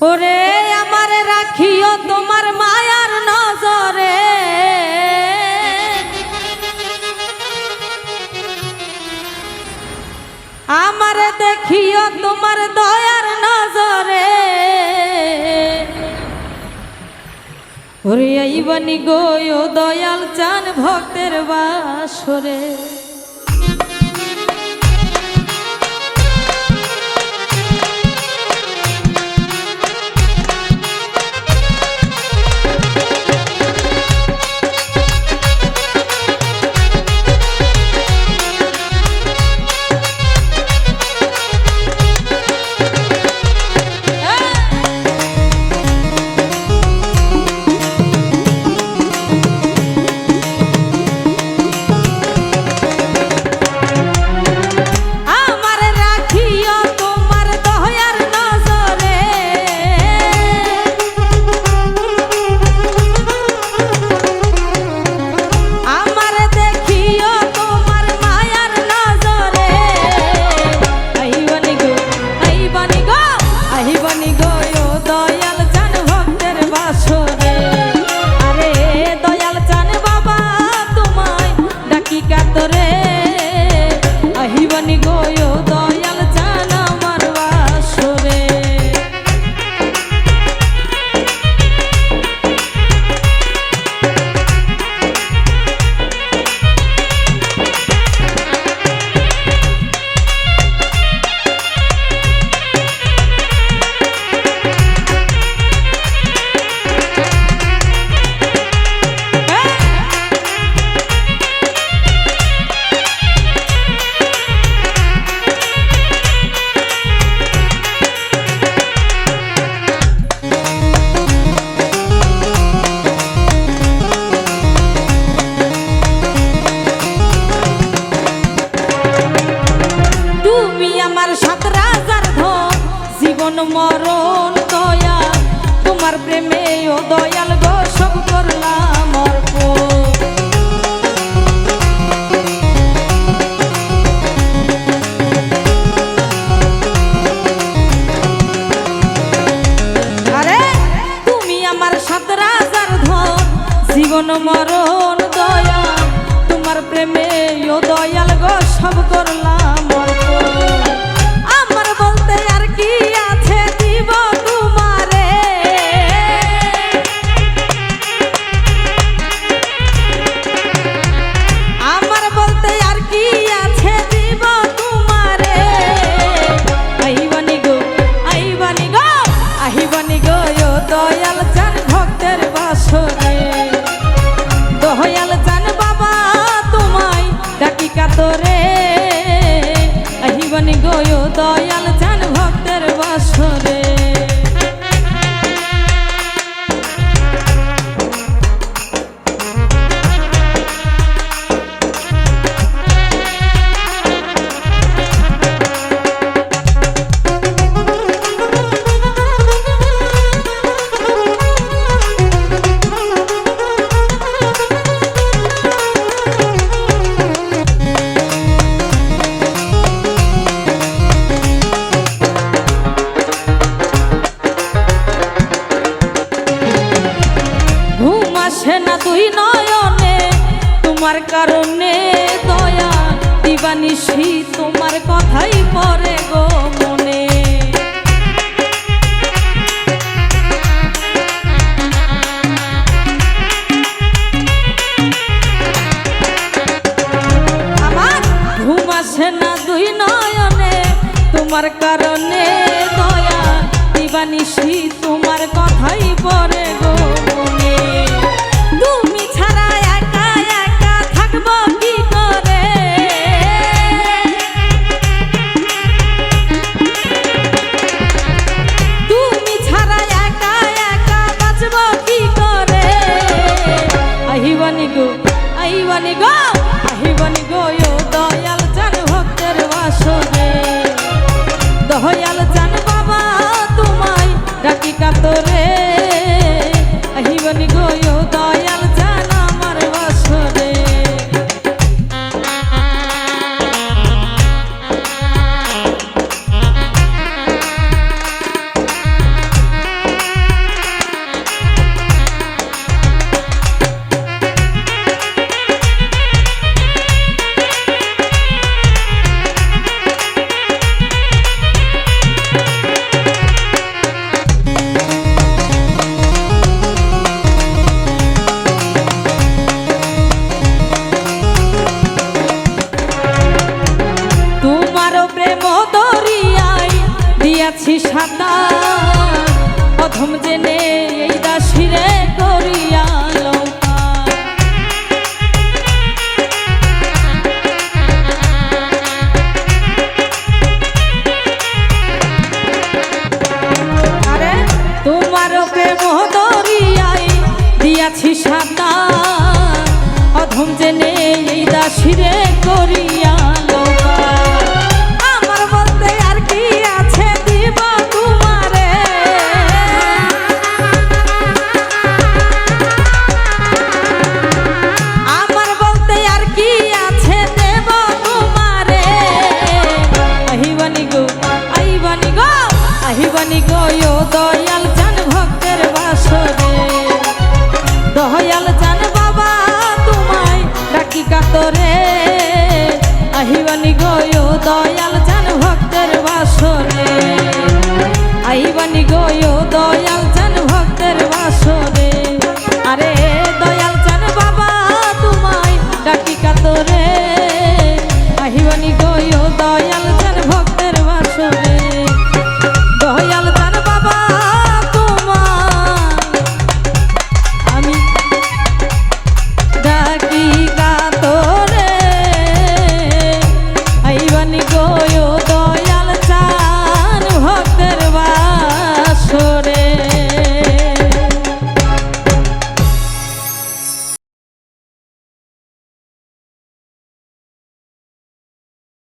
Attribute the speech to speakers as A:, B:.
A: ওরে আমার রাখিও তোমার মায়ার নজরে, আমার দেখিও তোমার দয়ার নজরে। ওরে আইবানি গো দয়াল চান ভক্তের বাসরে। মরণ দয়া তোমার প্রেমে ও দয়াল গো সব করলাম অর্প। আরে তুমি আমার সাত রাজার ধন, জীবন মরণ দয়া তোমার প্রেমে ও দয়াল গো সব করলাম অর্প। আমার বলতে আর কি আছে দিব তোমারে, আমার বলতে আর কি আছে দিব তোমারে। আইবানি গো আইবানি গো আহিবানি গো দয়াল চান ভক্তের বাসরে। দয়াল চান বাবা তোমায় ডাকি কাতরে, আহিবানি গো দয়াল চান ভক্তের বাসরে। না তুই নয়নে তোমার কারণে দয়া দিবানিশি তোমার কথাই পড়ে গো মনে। আমার ঘুম আসে না দুই নয়নে তোমার কারণে দয়া দিবানিশি তোমার কথাই পড়ে গো মনে। তুমি ছাড়া একা একা থাকবো কি করে, তুমি ছাড়া একা একা বাঁচবো কি করে। আহিবানি গো আহিবানি গো আহিবানি গো দয়াল চান ভক্তের বাসরে। দয়াল চান বাবা তোমায় ডাকি কাতরে। সাতার অধম জেনে এই দাসিরে করিয়া লৌকা। আরে তোমার প্রেম দরিয়ায় দিয়াছি সাতার অধম জেনে এই দাসিরে করিয়া লৌকা। আমার বলতে আর কি আছে দিব তোমারে, আমার বলতে আর কি আছে দেব তোমারে। আহিবানি গো আহিবানি গো আহিবানি গো ও দয়াল জান ভক্তের বাসরে, দয়াল জান বাবা তোমায় ডাকি কাতরে। আহিবানি গো ও দয়াল জান ভক্তের বাসরে, আহিবানি গো ও দয়াল জান ভক্তের বাসরে। আরে দয়াল জান বাবা তোমায় ডাকি কাতরে, আহিবানি গো ও দয়াল জান ভক্তের বাসরে। দয়াল জান বাবা তোমায় আমি ডাকি কাতরে, আইবানি গো ও দয়াল চান ভক্তের বাসরে।